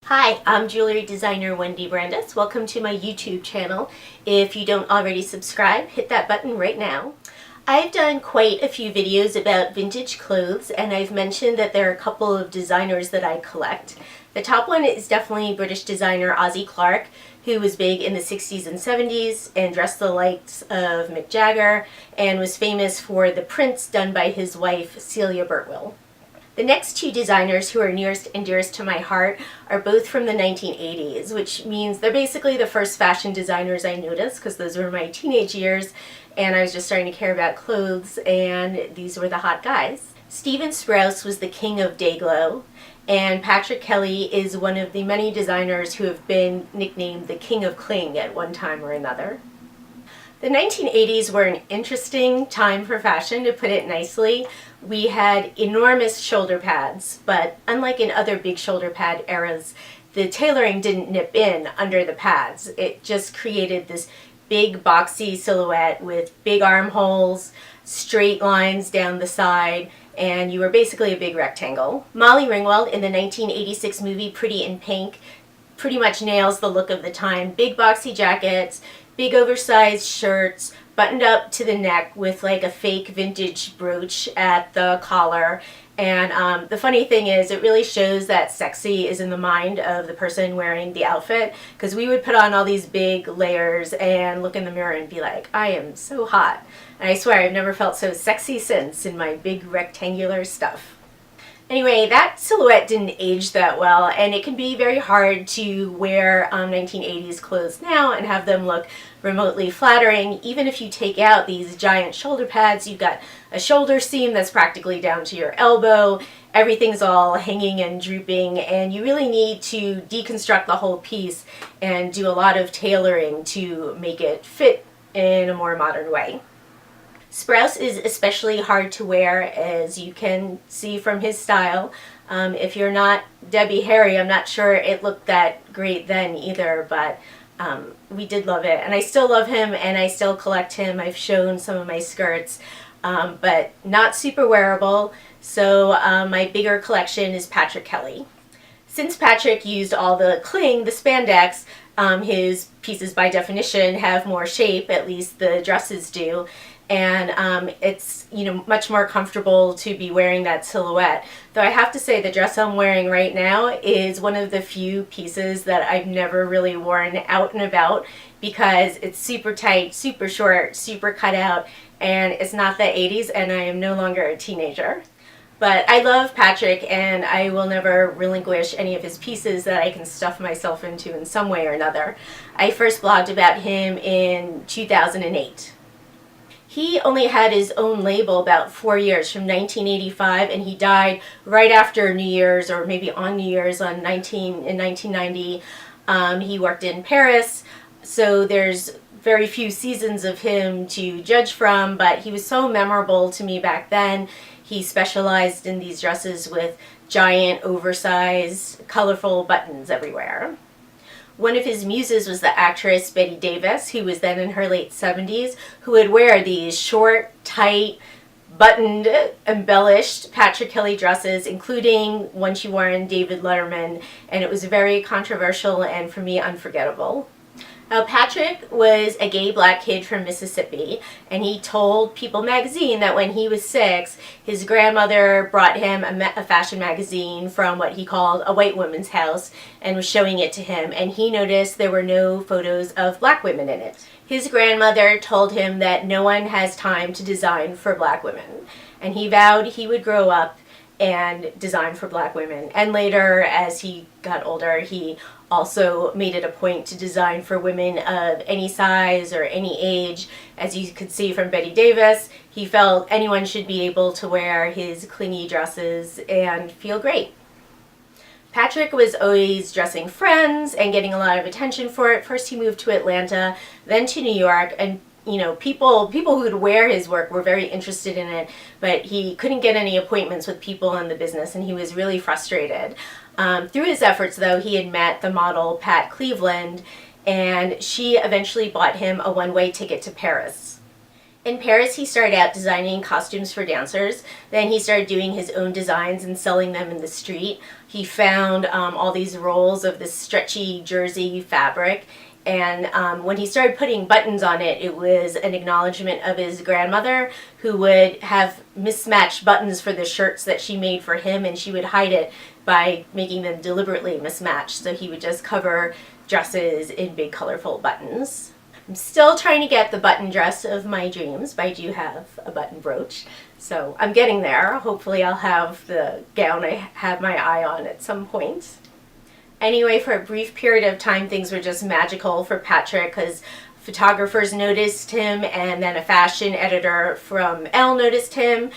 Hi, I'm jewelry designer Wendybrandes. Welcome to my YouTube channel. If you don't already subscribe, hit that button right now. I've done quite a few videos about vintage clothes, and I've mentioned that there are a couple of designers that I collect. The top one is definitely British designer Ossie Clark, who was big in the 60s and 70s and dressed the likes of Mick Jagger and was famous for the prints done by his wife Celia Burtwell. The next two designers who are nearest and dearest to my heart are both from the 1980s, which means they're basically the first fashion designers I noticed because those were my teenage years and I was just starting to care about clothes, and these were the hot guys. Stephen Sprouse was the king of Dayglow, and Patrick Kelly is one of the many designers who have been nicknamed the king of cling at one time or another. The 1980s were an interesting time for fashion, to put it nicely. We had enormous shoulder pads, but unlike in other big shoulder pad eras, the tailoring didn't nip in under the pads. It just created this big boxy silhouette with big armholes, straight lines down the side, and you were basically a big rectangle. Molly Ringwald in the 1986 movie Pretty in Pink pretty much nails the look of the time. Big boxy jackets, big oversized shirts, buttoned up to the neck with like a fake vintage brooch at the collar. And the funny thing is, it really shows that sexy is in the mind of the person wearing the outfit, because we would put on all these big layers and look in the mirror and be like, I am so hot. And I swear I've never felt so sexy since in my big rectangular stuff. Anyway, that silhouette didn't age that well, and it can be very hard to wear 1980s clothes now and have them look remotely flattering. Even if you take out these giant shoulder pads, you've got a shoulder seam that's practically down to your elbow, everything's all hanging and drooping, and you really need to deconstruct the whole piece and do a lot of tailoring to make it fit in a more modern way. Sprouse is especially hard to wear, as you can see from his style. If you're not Debbie Harry, I'm not sure it looked that great then either, but we did love it. And I still love him, and I still collect him. I've shown some of my skirts, but not super wearable. So my bigger collection is Patrick Kelly. Since Patrick used all the cling, the spandex, his pieces by definition have more shape, at least the dresses do. And it's, much more comfortable to be wearing that silhouette. Though I have to say, the dress I'm wearing right now is one of the few pieces that I've never really worn out and about, because it's super tight, super short, super cut out, and it's not the 80s, and I am no longer a teenager. But I love Patrick, and I will never relinquish any of his pieces that I can stuff myself into in some way or another. I first blogged about him in 2008. He only had his own label about 4 years, from 1985, and he died right after New Year's, or maybe on New Year's in 1990. He worked in Paris, so there's very few seasons of him to judge from, but he was so memorable to me back then. He specialized in these dresses with giant, oversized, colorful buttons everywhere. One of his muses was the actress Bette Davis, who was then in her late 70s, who would wear these short, tight, buttoned, embellished Patrick Kelly dresses, including one she wore in David Letterman, and it was very controversial and, for me, unforgettable. Now, Patrick was a gay black kid from Mississippi, and he told People magazine that when he was 6, his grandmother brought him a fashion magazine from what he called a white woman's house and was showing it to him, and he noticed there were no photos of black women in it. His grandmother told him that no one has time to design for black women, and he vowed he would grow up and design for black women. And later, as he got older, he also made it a point to design for women of any size or any age. As you could see from Bette Davis, he felt anyone should be able to wear his clingy dresses and feel great. Patrick was always dressing friends and getting a lot of attention for it. First he moved to Atlanta, then to New York, and people who would wear his work were very interested in it, but he couldn't get any appointments with people in the business, and he was really frustrated. Through his efforts, though, he had met the model Pat Cleveland, and she eventually bought him a one-way ticket to Paris. In Paris, he started out designing costumes for dancers. Then he started doing his own designs and selling them in the street. He found all these rolls of this stretchy jersey fabric. And when he started putting buttons on it, it was an acknowledgement of his grandmother, who would have mismatched buttons for the shirts that she made for him, and she would hide it by making them deliberately mismatched. So he would just cover dresses in big colorful buttons. I'm still trying to get the button dress of my dreams, but I do have a button brooch. So I'm getting there. Hopefully I'll have the gown I have my eye on at some point. Anyway, for a brief period of time, things were just magical for Patrick because photographers noticed him, and then a fashion editor from Elle noticed him,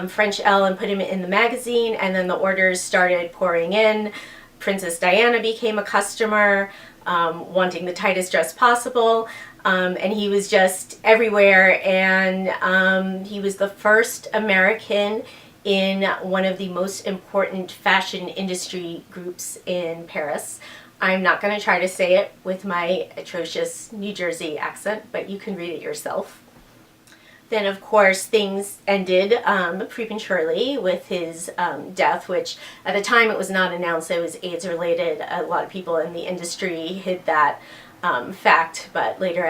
French Elle, and put him in the magazine, and then the orders started pouring in. Princess Diana became a customer, wanting the tightest dress possible, and he was just everywhere, and he was the first American in one of the most important fashion industry groups in Paris. I'm not going to try to say it with my atrocious New Jersey accent, but you can read it yourself. Then, of course, things ended prematurely with his death, which at the time it was not announced it was AIDS related. A lot of people in the industry hid that fact, but later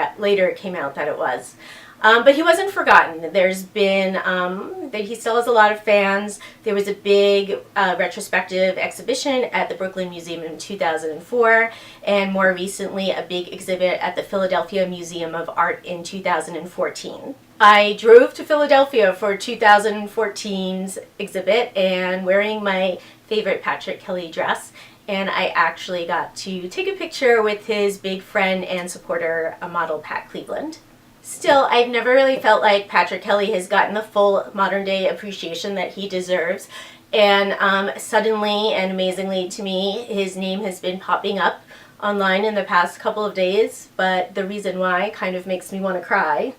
it came out that it was. But he wasn't forgotten. There's been, that he still has a lot of fans. There was a big retrospective exhibition at the Brooklyn Museum in 2004, and more recently a big exhibit at the Philadelphia Museum of Art in 2014. I drove to Philadelphia for 2014's exhibit and wearing my favorite Patrick Kelly dress, and I actually got to take a picture with his big friend and supporter, a model Pat Cleveland. Still, I've never really felt like Patrick Kelly has gotten the full modern day appreciation that he deserves. And suddenly and amazingly to me, his name has been popping up online in the past couple of days, but the reason why kind of makes me want to cry.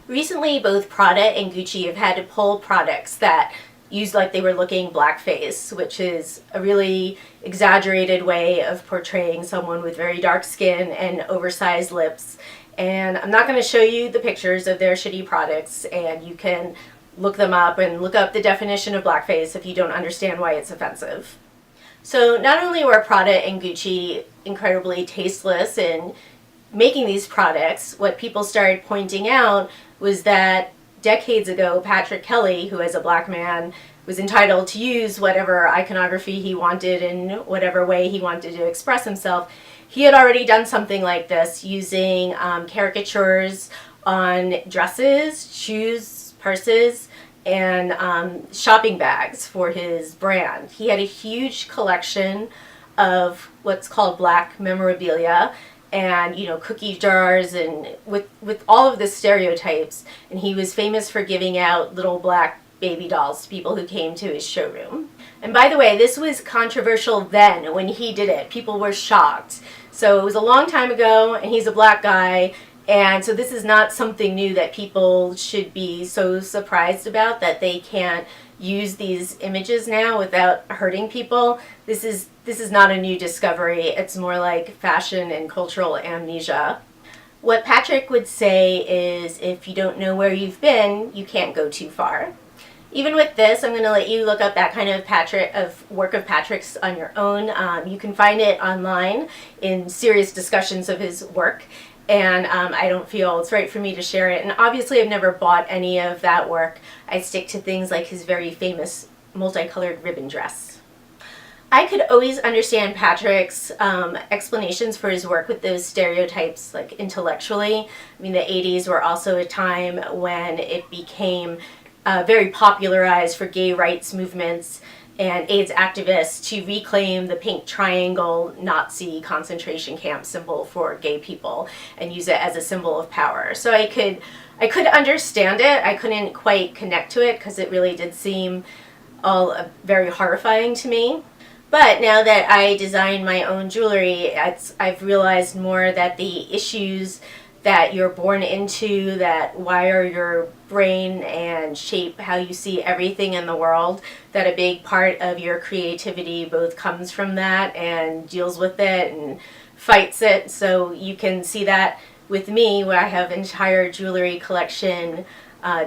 Recently, both Prada and Gucci have had to pull products that used like they were looking blackface, which is a really exaggerated way of portraying someone with very dark skin and oversized lips. And I'm not going to show you the pictures of their shitty products, and you can look them up and look up the definition of blackface if you don't understand why it's offensive. So not only were Prada and Gucci incredibly tasteless in making these products, what people started pointing out was that decades ago, Patrick Kelly, who as a black man was entitled to use whatever iconography he wanted in whatever way he wanted to express himself, he had already done something like this using caricatures on dresses, shoes, purses, and shopping bags for his brand. He had a huge collection of what's called black memorabilia, and cookie jars, and with all of the stereotypes, and he was famous for giving out little black baby dolls to people who came to his showroom. And by the way, this was controversial then when he did it. People were shocked. So it was a long time ago, and he's a black guy, and so this is not something new that people should be so surprised about, that they can't use these images now without hurting people. This is not a new discovery. It's more like fashion and cultural amnesia. What Patrick would say is, if you don't know where you've been, you can't go too far. Even with this, I'm going to let you look up that kind of work of Patrick's on your own. You can find it online in serious discussions of his work, and I don't feel it's right for me to share it. And obviously I've never bought any of that work. I stick to things like his very famous multicolored ribbon dress. I could always understand Patrick's explanations for his work with those stereotypes, like intellectually. I mean, the 80s were also a time when it became very popularized for gay rights movements and AIDS activists to reclaim the pink triangle Nazi concentration camp symbol for gay people and use it as a symbol of power. So I could understand it. I couldn't quite connect to it because it really did seem all very horrifying to me. But now that I design my own jewelry, I've realized more that the issues that you're born into, that wire your brain and shape how you see everything in the world, that a big part of your creativity both comes from that and deals with it and fights it. So you can see that with me, where I have an entire jewelry collection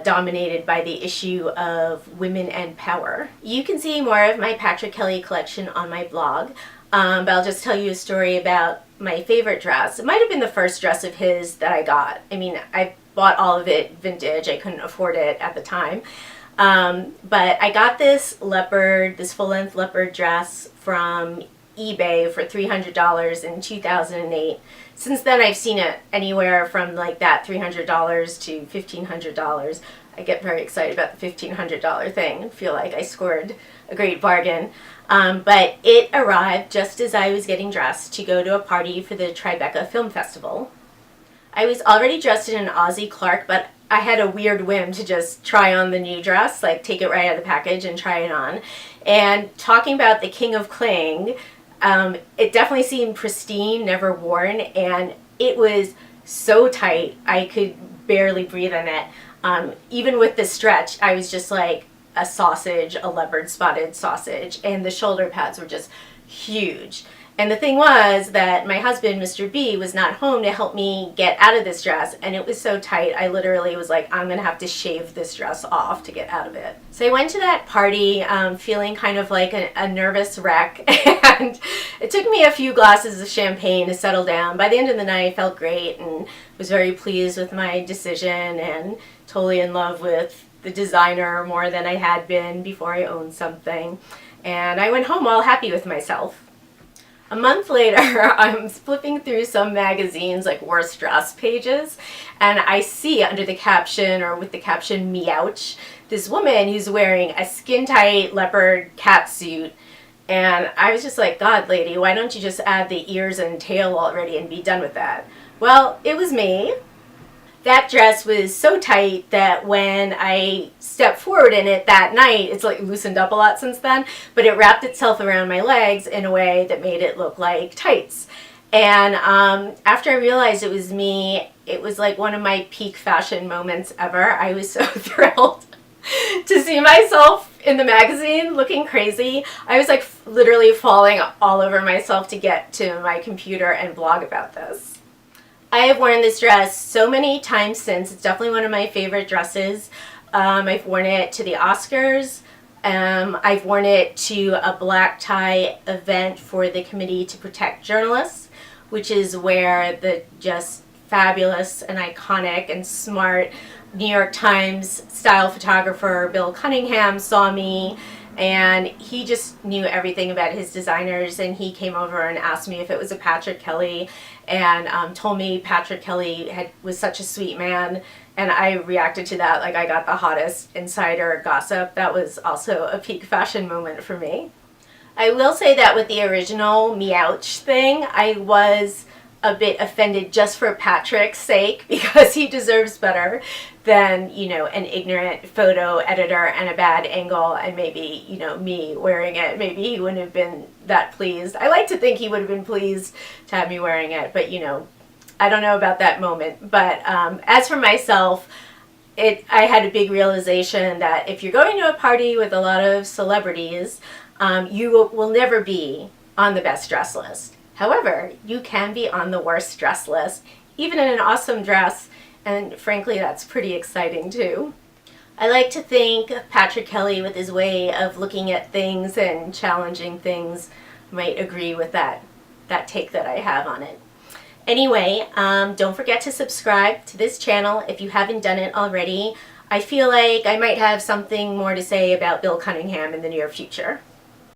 dominated by the issue of Women and Power. You can see more of my Patrick Kelly collection on my blog, but I'll just tell you a story about my favorite dress. It might have been the first dress of his that I got. I mean, I bought all of it vintage. I couldn't afford it at the time. But I got this full-length leopard dress from eBay for $300 in 2008. Since then, I've seen it anywhere from like that $300 to $1,500. I get very excited about the $1,500 thing and feel like I scored a great bargain. But it arrived just as I was getting dressed to go to a party for the Tribeca Film Festival. I was already dressed in an Ossie Clark, but I had a weird whim to just try on the new dress, like take it right out of the package and try it on. And talking about the King of Cling, it definitely seemed pristine, never worn, and it was so tight I could barely breathe in it. Even with the stretch, I was just like a sausage, a leopard spotted sausage, and the shoulder pads were just huge. And the thing was that my husband, Mr. B, was not home to help me get out of this dress, and it was so tight, I literally was like, I'm gonna have to shave this dress off to get out of it. So I went to that party feeling kind of like a nervous wreck, and it took me a few glasses of champagne to settle down. By the end of the night, I felt great and was very pleased with my decision and totally in love with the designer more than I had been before I owned something. And I went home all happy with myself. A month later, I'm flipping through some magazines, like worst dress pages, and I see under the caption, or with the caption, "Meouch," this woman who's wearing a skin-tight leopard catsuit, and I was just like, God, lady, why don't you just add the ears and tail already and be done with that? Well, it was me. That dress was so tight that when I stepped forward in it that night, it's like loosened up a lot since then, but it wrapped itself around my legs in a way that made it look like tights. And after I realized it was me, it was like one of my peak fashion moments ever. I was so thrilled to see myself in the magazine looking crazy. I was like literally falling all over myself to get to my computer and blog about this. I have worn this dress so many times since. It's definitely one of my favorite dresses. I've worn it to the Oscars. I've worn it to a black tie event for the Committee to Protect Journalists, which is where the just fabulous and iconic and smart New York Times style photographer Bill Cunningham saw me, and he just knew everything about his designers, and he came over and asked me if it was a Patrick Kelly, and told me Patrick Kelly was such a sweet man, and I reacted to that like I got the hottest insider gossip. That was also a peak fashion moment for me. I will say that with the original Meouch thing, I was a bit offended just for Patrick's sake, because he deserves better than, you know, an ignorant photo editor and a bad angle, and maybe, you know, me wearing it. Maybe he wouldn't have been that pleased. I like to think he would have been pleased to have me wearing it, but, you know, I don't know about that moment. But as for myself, I had a big realization that if you're going to a party with a lot of celebrities, you will never be on the best dress list. However, you can be on the worst dress list, even in an awesome dress, and frankly, that's pretty exciting too. I like to think Patrick Kelly, with his way of looking at things and challenging things, might agree with that take that I have on it. Anyway, don't forget to subscribe to this channel if you haven't done it already. I feel like I might have something more to say about Bill Cunningham in the near future.